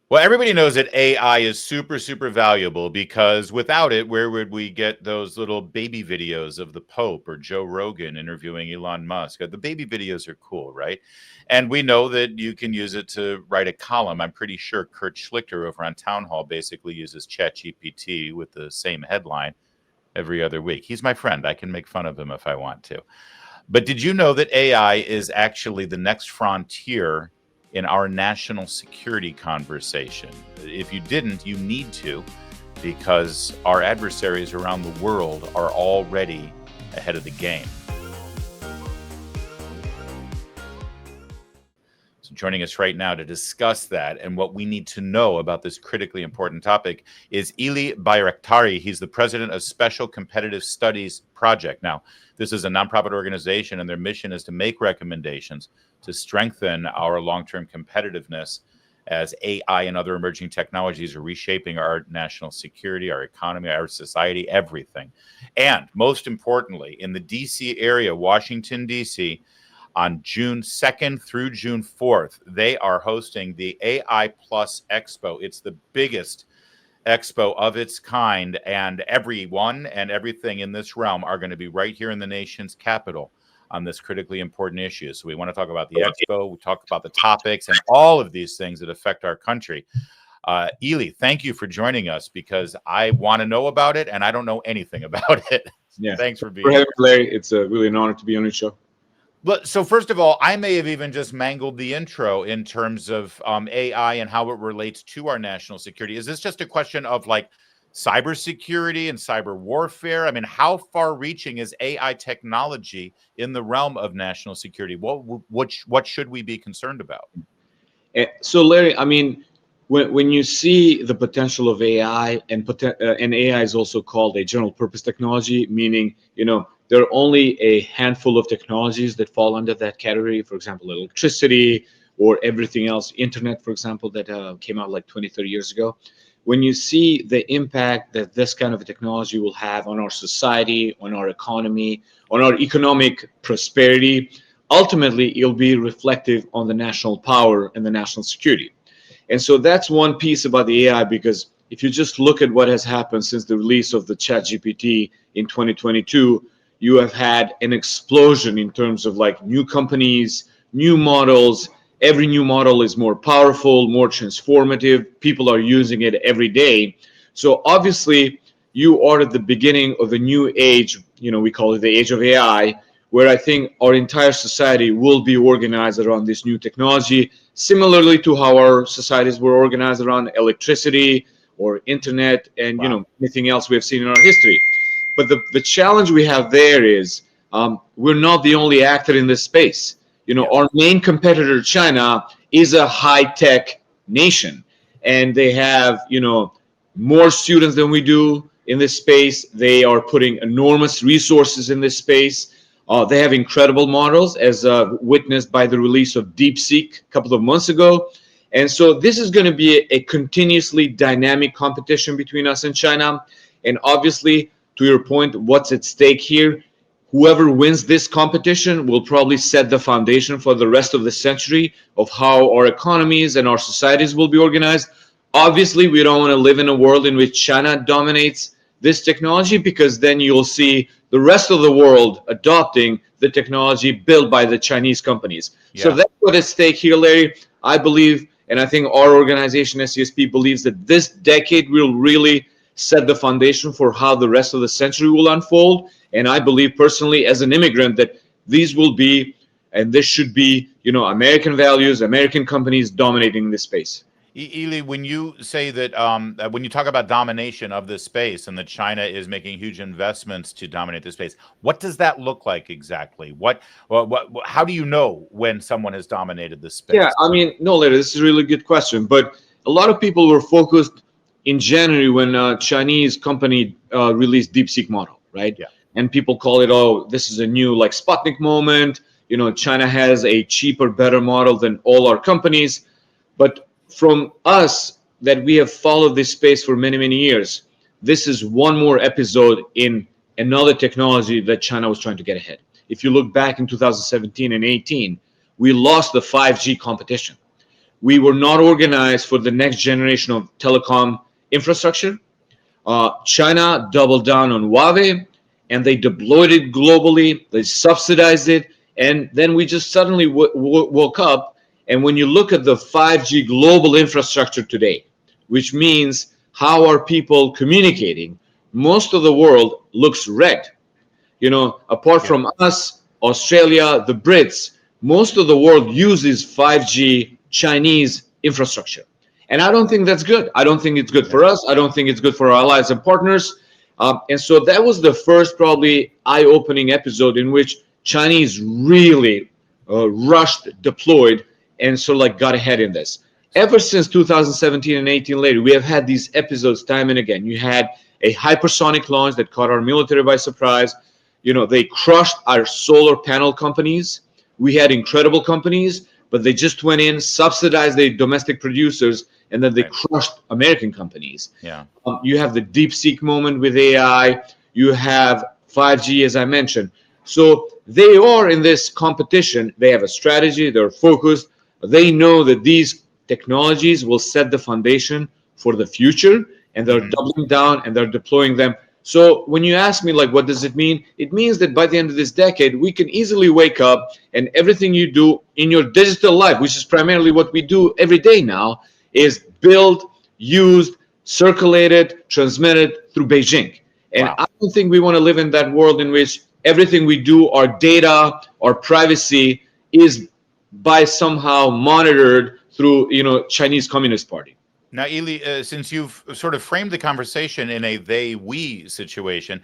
Well, everybody knows that AI is super, super valuable because without it, where would we get those little baby videos of the Pope or Joe Rogan interviewing Elon Musk? The baby videos are cool, right? And we know that you can use it to write a column. I'm pretty sure Kurt Schlichter over on Town Hall basically uses ChatGPT with the same headline every other week. He's my friend. I can make fun of him if I want to. But did you know that AI is actually the next frontier in our national security conversation? If you didn't, you need to, because our adversaries around the world are already ahead of the game. So joining us right now to discuss that and what we need to know about this critically important topic is Ylli Bajraktari. He's the president of Special Competitive Studies Project. Now, this is a nonprofit organization, and their mission is to make recommendations to strengthen our long-term competitiveness as AI and other emerging technologies are reshaping our national security, our economy, our society, everything. And most importantly, in the DC area, Washington, DC, on June 2nd through June 4th, they are hosting the AI Plus Expo. It's the biggest expo of its kind, and everyone and everything in this realm are going to be right here in the nation's capital on this critically important issue. So we want to talk about the expo, we talk about the topics and all of these things that affect our country. Elie, thank you for joining us because I want to know about it and I don't know anything about it. Yeah. Thanks for being For here. having me, Larry. It's really an honor to be on your show. But so first of all, I may have even just mangled the intro in terms of AI and how it relates to our national security. Is this just a question of like cybersecurity and cyber warfare? I mean, how far-reaching is AI technology in the realm of national security? What should we be concerned about? So, Larry, I mean, when you see the potential of AI, and AI is also called a general purpose technology, meaning, there are only a handful of technologies that fall under that category. For example, electricity or everything else, internet, for example, that came out like 20, 30 years ago. When you see the impact that this kind of a technology will have on our society, on our economy, on our economic prosperity, ultimately it'll be reflective on the national power and the national security. And so that's one piece about the AI, because if you just look at what has happened since the release of the ChatGPT in 2022, you have had an explosion in terms of like new companies, new models. Every new model is more powerful, more transformative. People are using it every day. So obviously, you are at the beginning of a new age. We call it the age of AI, where I think our entire society will be organized around this new technology, similarly to how our societies were organized around electricity or internet and Wow. anything else we have seen in our history. But the challenge we have there is we're not the only actor in this space. Yeah. Our main competitor, China, is a high-tech nation, and they have more students than we do in this space. They are putting enormous resources in this space. They have incredible models, as witnessed by the release of DeepSeek a couple of months ago. And so this is going to be a continuously dynamic competition between us and China. And obviously, to your point, what's at stake here? Whoever wins this competition will probably set the foundation for the rest of the century of how our economies and our societies will be organized. Obviously, we don't want to live in a world in which China dominates this technology, because then you'll see the rest of the world adopting the technology built by the Chinese companies. Yeah. So that's what's at stake here, Larry. I believe, and I think our organization, SCSP, believes that this decade will really set the foundation for how the rest of the century will unfold. And I believe personally, as an immigrant, that these will be, and this should be, American values, American companies dominating this space. Elie, when you say that, when you talk about domination of this space and that China is making huge investments to dominate this space, what does that look like exactly? How do you know when someone has dominated this space? Yeah, I mean, no, Larry, this is a really good question. But a lot of people were focused in January when a Chinese company released DeepSeek model, right? Yeah. And people call it, oh, this is a new like Sputnik moment. China has a cheaper, better model than all our companies. But from us, that we have followed this space for many, many years, this is one more episode in another technology that China was trying to get ahead. If you look back in 2017 and 18, we lost the 5G competition. we were not organized for the next generation of telecom infrastructure. China doubled down on Huawei, and they deployed it globally. They subsidized it, and then we just suddenly woke up. And when you look at the 5G global infrastructure today, which means how are people communicating, most of the world looks red. Apart from us, Australia, the Brits, most of the world uses 5G Chinese infrastructure. And I don't think that's good. I don't think it's good for us. I don't think it's good for our allies and partners. And so that was the first probably eye-opening episode in which Chinese really rushed, deployed, and sort of like got ahead in this. Ever since 2017 and 18 later, we have had these episodes time and again. You had a hypersonic launch that caught our military by surprise. They crushed our solar panel companies. We had incredible companies, but they just went in, subsidized the domestic producers, and then they crushed American companies. Yeah. You have the DeepSeek moment with AI. You have 5G, as I mentioned. So they are in this competition. They have a strategy. They're focused. They know that these technologies will set the foundation for the future, and they're doubling down and they're deploying them. So when you ask me, like, what does it mean? It means that by the end of this decade, we can easily wake up and everything you do in your digital life, which is primarily what we do every day now, is built, used, circulated, transmitted through Beijing. And I don't think we want to live in that world in which everything we do, our data, our privacy, is by somehow monitored through, Chinese Communist Party. Now, Elie, since you've sort of framed the conversation in a they-we situation,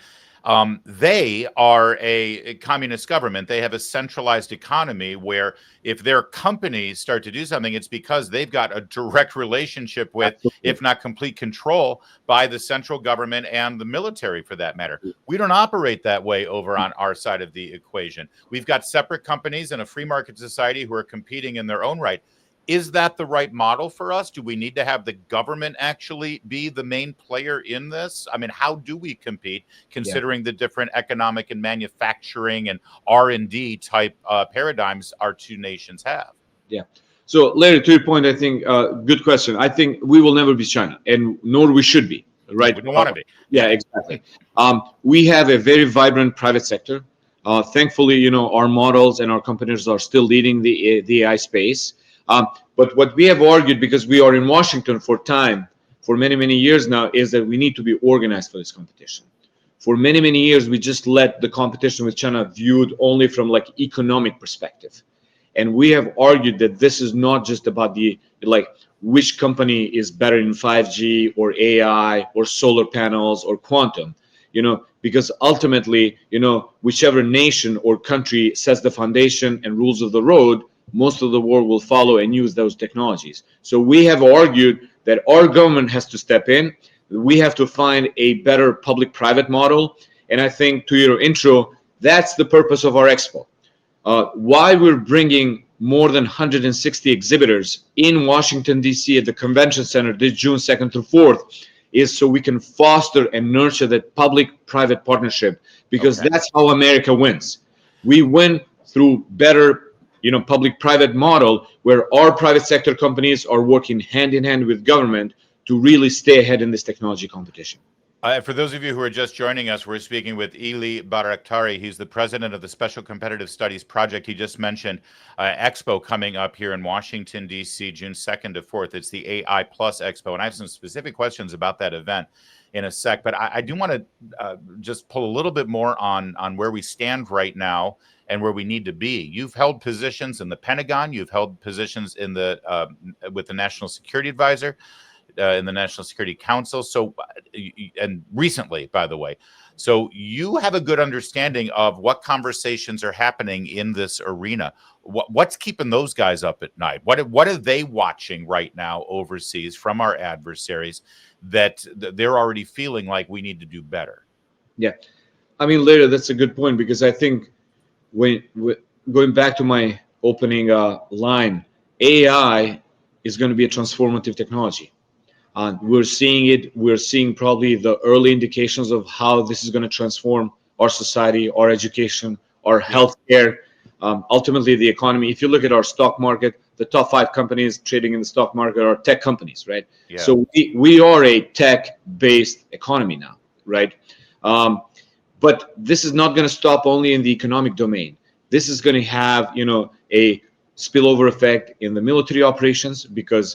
they are a communist government. They have a centralized economy where if their companies start to do something, it's because they've got a direct relationship with, if not complete control, by the central government and the military, for that matter. We don't operate that way over on our side of the equation. We've got separate companies in a free market society who are competing in their own right. Is that the right model for us? Do we need to have the government actually be the main player in this? I mean, how do we compete considering the different economic and manufacturing and R&D type paradigms our two nations have? Yeah. So, Larry, to your point, I think good question. I think we will never be China, and nor we should be, right? We don't want to be. Yeah, exactly. We have a very vibrant private sector. Thankfully, our models and our competitors are still leading the AI space. But what we have argued, because we are in Washington for many, many years now, is that we need to be organized for this competition. For many, many years, we just let the competition with China viewed only from like economic perspective. And we have argued that this is not just about which company is better in 5G or AI or solar panels or quantum, because ultimately, whichever nation or country sets the foundation and rules of the road, most of the world will follow and use those technologies. So we have argued that our government has to step in. We have to find a better public-private model. And I think, to your intro, that's the purpose of our expo. Why we're bringing more than 160 exhibitors in Washington, D.C. at the Convention Center this June 2nd through 4th is so we can foster and nurture that public-private partnership, because that's how America wins. We win through better public-private model where our private sector companies are working hand in hand with government to really stay ahead in this technology competition. For those of you who are just joining us, we're speaking with Ylli Bajraktari. He's the president of the Special Competitive Studies Project. He just mentioned Expo coming up here in Washington, D.C., June 2nd to 4th. It's the AI Plus Expo, and I have some specific questions about that event in a sec. But I do want to just pull a little bit more on where we stand right now and where we need to be. You've held positions in the Pentagon. You've held positions in with the National Security Advisor, in the National Security Council. So, and recently, by the way. So you have a good understanding of what conversations are happening in this arena. What's keeping those guys up at night? What are they watching right now overseas from our adversaries that they're already feeling like we need to do better? Yeah. I mean, Larry, that's a good point, because I think when going back to my opening line, AI is going to be a transformative technology. We're seeing it. We're seeing probably the early indications of how this is going to transform our society, our education, our healthcare, ultimately the economy. If you look at our stock market, the top 5 companies trading in the stock market are tech companies, right? Yeah. So we are a tech-based economy now, right? But this is not going to stop only in the economic domain. This is going to have, a spillover effect in the military operations, because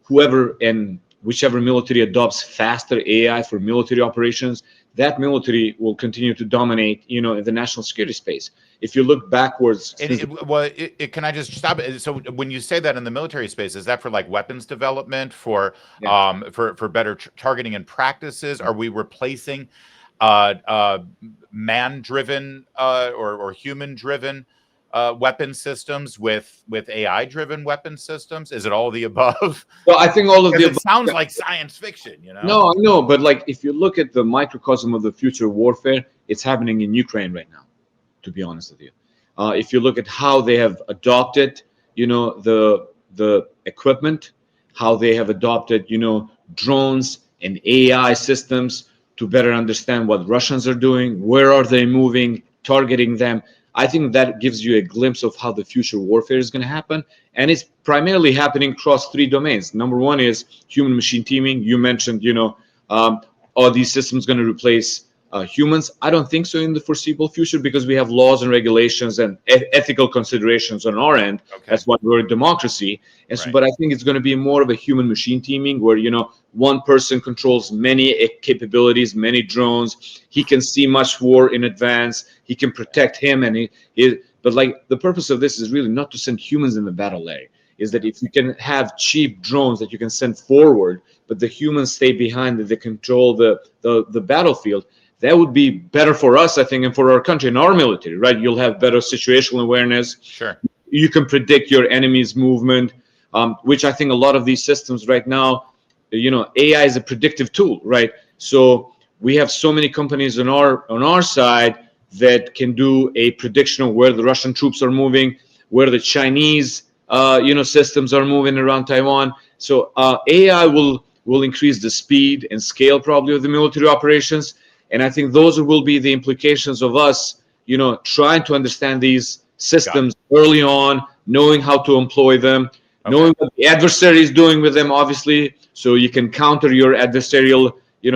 whoever and whichever military adopts faster AI for military operations, that military will continue to dominate, in the national security space. If you look backwards, can I just stop it? So when you say that in the military space, is that for like weapons development, for for better targeting and practices? Are we replacing man-driven or human-driven weapon systems with AI-driven weapon systems? Is it all the above? Well, I think all of the above. It sounds like science fiction, No, I know, but like if you look at the microcosm of the future warfare, it's happening in Ukraine right now, to be honest with you. If you look at how they have adopted, the equipment, how they have adopted, drones and AI systems to better understand what Russians are doing, where are they moving, targeting them. I think that gives you a glimpse of how the future warfare is going to happen. And it's primarily happening across 3 domains. Number one is human machine teaming. You mentioned, are these systems going to replace humans? I don't think so in the foreseeable future, because we have laws and regulations and ethical considerations on our end. Okay. That's why we're a democracy. And so, but I think it's going to be more of a human machine teaming where, one person controls many capabilities, many drones. He can see much more in advance. He can protect him. But like the purpose of this is really not to send humans in the battle, Larry. Is that if you can have cheap drones that you can send forward, but the humans stay behind, that they control the battlefield, that would be better for us, I think, and for our country and our military, right? You'll have better situational awareness. Sure. You can predict your enemy's movement, which I think a lot of these systems right now, AI is a predictive tool, right? So we have so many companies on our side that can do a prediction of where the Russian troops are moving, where the Chinese, systems are moving around Taiwan. So AI will increase the speed and scale probably of the military operations. And I think those will be the implications of us, trying to understand these systems early on, knowing how to employ them, knowing what the adversary is doing with them, obviously, so you can counter your adversarial,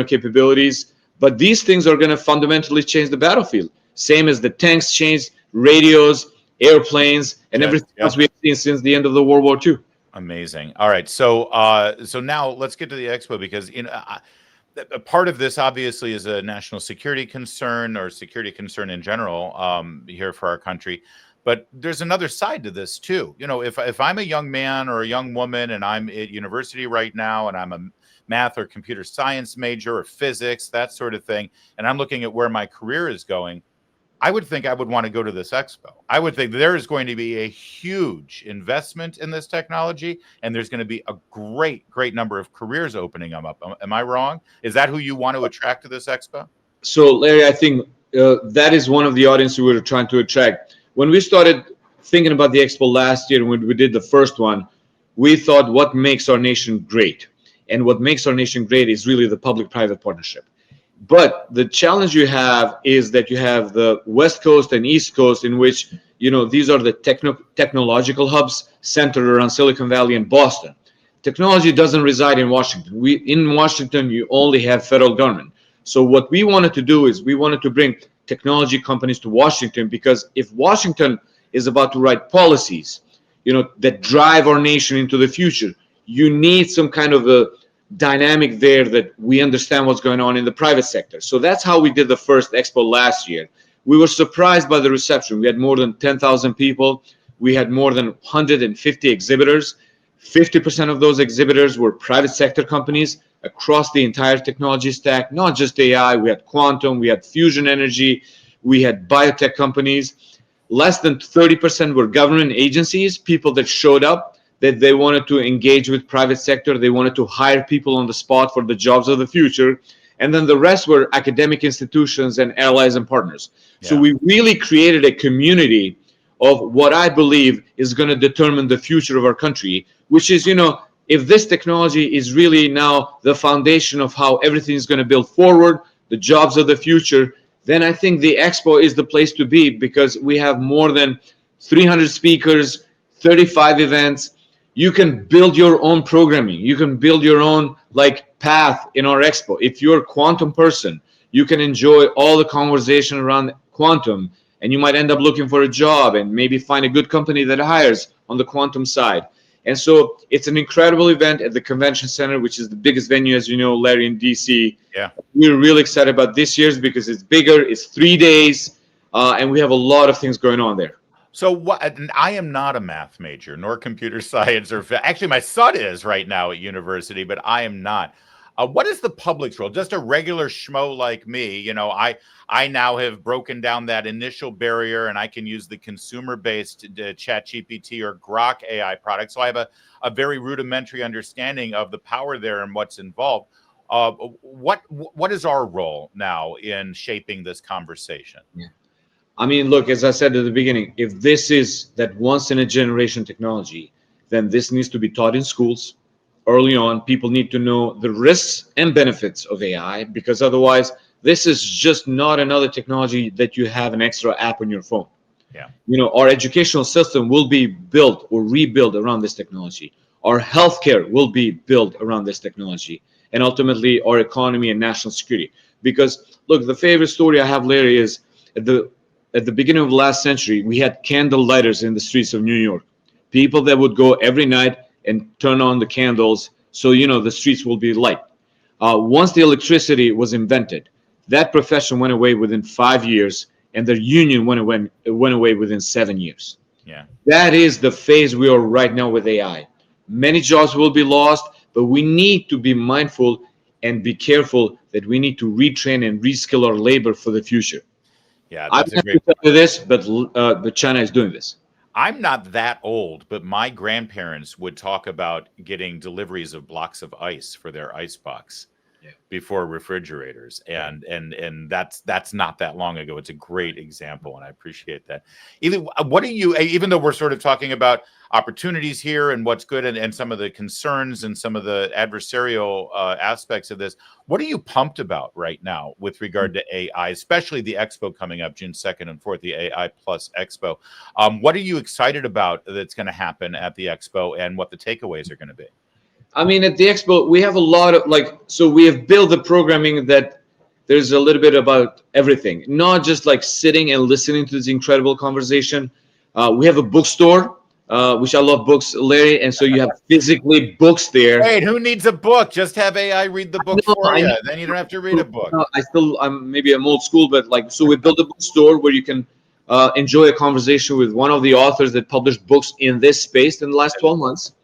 capabilities. But these things are going to fundamentally change the battlefield. Same as the tanks changed, radios, airplanes, and everything else we have seen since the end of the World War II. Amazing. All right. So now let's get to the expo, because a part of this obviously is a national security concern, or security concern in general, here for our country. But there's another side to this too. If I'm a young man or a young woman and I'm at university right now and I'm a math or computer science major or physics, that sort of thing, and I'm looking at where my career is going, I would think I would want to go to this expo. I would think there is going to be a huge investment in this technology, and there's going to be a great number of careers opening them up. Am I wrong? Is that who you want to attract to this expo? So, Larry, I think that is one of the audiences we were trying to attract. When we started thinking about the expo last year, when we did the first one, we thought what makes our nation great. And what makes our nation great is really the public-private partnership. But the challenge you have is that you have the West Coast and East Coast, in which, these are the technological hubs centered around Silicon Valley and Boston. Technology doesn't reside in Washington. In Washington, you only have federal government. So what we wanted to do is we wanted to bring technology companies to Washington, because if Washington is about to write policies, that drive our nation into the future, you need some kind of a dynamic there that we understand what's going on in the private sector. So that's how we did the first expo last year. We were surprised by the reception. We had more than 10,000 people. We had more than 150 exhibitors. 50% of those exhibitors were private sector companies across the entire technology stack, not just AI. We had quantum, we had fusion energy, we had biotech companies. Less than 30% were government agencies, people that showed up, that they wanted to engage with private sector. They wanted to hire people on the spot for the jobs of the future. And then the rest were academic institutions and allies and partners. Yeah. So we really created a community of what I believe is going to determine the future of our country, which is, if this technology is really now the foundation of how everything is going to build forward, the jobs of the future, then I think the expo is the place to be, because we have more than 300 speakers, 35 events. You can build your own programming. You can build your own like path in our expo. If you're a quantum person, you can enjoy all the conversation around quantum, and you might end up looking for a job and maybe find a good company that hires on the quantum side. And so it's an incredible event at the convention center, which is the biggest venue, as you know, Larry, in DC. Yeah. We're really excited about this year's because it's bigger, it's 3 days, and we have a lot of things going on there. So what? And I am not a math major, nor computer science, or actually, my son is right now at university, but I am not. What is the public's role? Just a regular schmo like me, I now have broken down that initial barrier, and I can use the consumer-based ChatGPT or Grok AI product. So I have a very rudimentary understanding of the power there and what's involved. What is our role now in shaping this conversation? Yeah. I mean, look, as I said at the beginning, if this is that once in a generation technology, then this needs to be taught in schools early on. People need to know the risks and benefits of AI, because otherwise, this is just not another technology that you have an extra app on your phone. Yeah. Our educational system will be built or rebuilt around this technology. Our healthcare will be built around this technology, and ultimately our economy and national security. Because look, the favorite story I have, Larry, is at the beginning of the last century, we had candle lighters in the streets of New York. People that would go every night and turn on the candles so the streets will be light. Once the electricity was invented, that profession went away within 5 years, and the union went away within 7 years. Yeah. That is the phase we are right now with AI. Many jobs will be lost, but we need to be mindful and be careful that we need to retrain and reskill our labor for the future. Yeah, I that's don't a have great. to tell you this, but China is doing this. I'm not that old, but my grandparents would talk about getting deliveries of blocks of ice for their ice box before refrigerators, and that's not that long ago. It's a great example, and I appreciate that. Elie, what do you, even though we're sort of talking about opportunities here and what's good and some of the concerns and some of the adversarial aspects of this, what are you pumped about right now with regard to AI, especially the expo coming up June 2nd and 4th, the AI Plus Expo? What are you excited about that's going to happen at the expo, and what the takeaways are going to be? I mean, at the expo, we have a lot of so we have built the programming that there's a little bit about everything, not just like sitting and listening to this incredible conversation. We have a bookstore, which I love books, Larry, and so you have physically books there. Wait, who needs a book? Just have AI read the book for you. Then you don't have to read a book. I'm old school, but so we built a bookstore where you can enjoy a conversation with one of the authors that published books in this space in the last 12 months.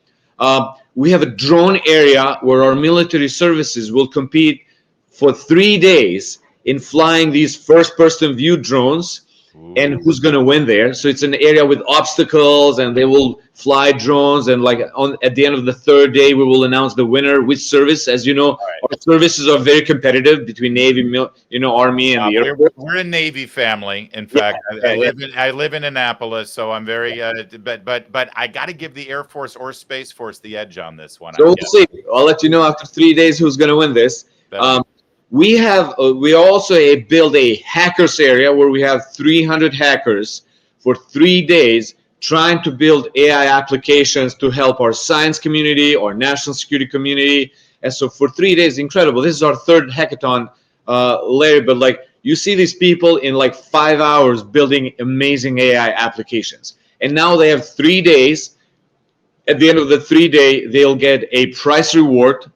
We have a drone area where our military services will compete for 3 days in flying these first-person view drones. Ooh. And who's going to win there. So it's an area with obstacles, and they will fly drones, and at the end of the third day we will announce the winner, which service. As you know, our services are very competitive between Navy, Army, and the Air Force. We're a Navy family. In fact, I live in Annapolis, so I'm very but I got to give the Air Force or Space Force the edge on this one. So we'll see. I'll let you know after 3 days who's going to win this. We also build a hackers area where we have 300 hackers for 3 days trying to build AI applications to help our science community, our national security community. And so for 3 days, incredible. This is our third hackathon, Larry, but you see these people in 5 hours building amazing AI applications. And now they have 3 days. At the end of the 3 day, they'll get a prize reward,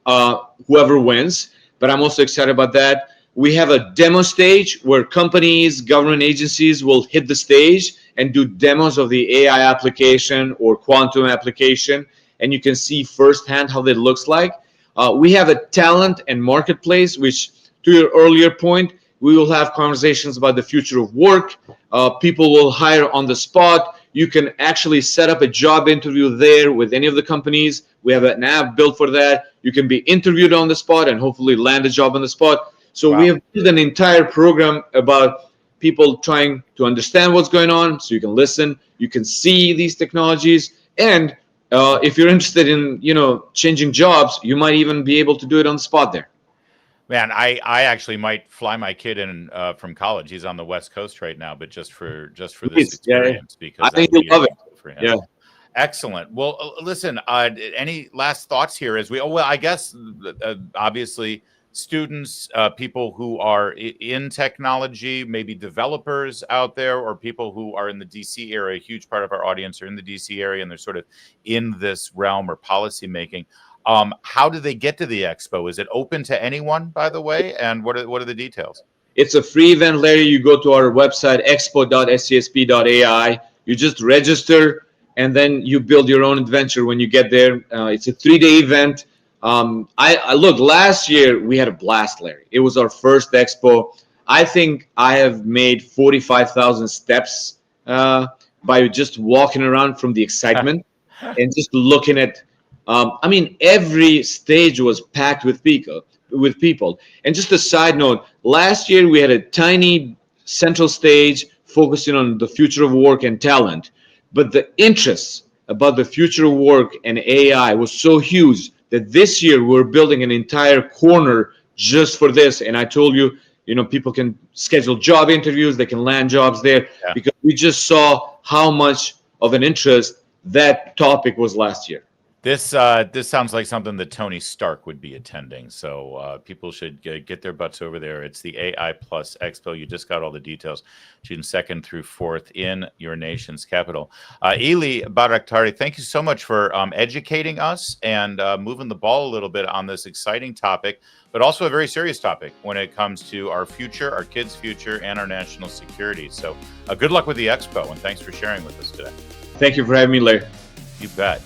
whoever wins. But I'm also excited about that. We have a demo stage where companies, government agencies will hit the stage and do demos of the AI application or quantum application, and you can see firsthand how that looks like. We have a talent and marketplace, which, to your earlier point, we will have conversations about the future of work. People will hire on the spot. You can actually set up a job interview there with any of the companies. We have an app built for that. You can be interviewed on the spot and hopefully land a job on the spot. So we have built an entire program about people trying to understand what's going on, so you can listen, you can see these technologies, and if you're interested in changing jobs, you might even be able to do it on the spot there. Man, I actually might fly my kid in from college. He's on the West Coast right now, but just for this experience, because I think you'll love it. For him. Yeah. Excellent. Well, listen, any last thoughts here as I guess, obviously, students, people who are in technology, maybe developers out there, or people who are in the DC area, a huge part of our audience are in the DC area and they're sort of in this realm or policy making. How do they get to the expo? Is it open to anyone, by the way? And what are the details? It's a free event, Larry. You go to our website, expo.scsp.ai. You just register, and then you build your own adventure when you get there. It's a 3-day event. I look, last year we had a blast, Larry. It was our first expo. I think I have made 45,000 steps by just walking around from the excitement and just looking at. I mean, every stage was packed with people. And just a side note, last year we had a tiny central stage focusing on the future of work and talent. But the interest about the future of work and AI was so huge that this year we're building an entire corner just for this. And I told you, people can schedule job interviews, they can land jobs there, because we just saw how much of an interest that topic was last year. This sounds like something that Tony Stark would be attending. So people should get their butts over there. It's the AI Plus Expo. You just got all the details. June 2nd through 4th in your nation's capital. Ylli Bajraktari, thank you so much for educating us and moving the ball a little bit on this exciting topic, but also a very serious topic when it comes to our future, our kids' future, and our national security. So good luck with the expo, and thanks for sharing with us today. Thank you for having me, Larry. You bet.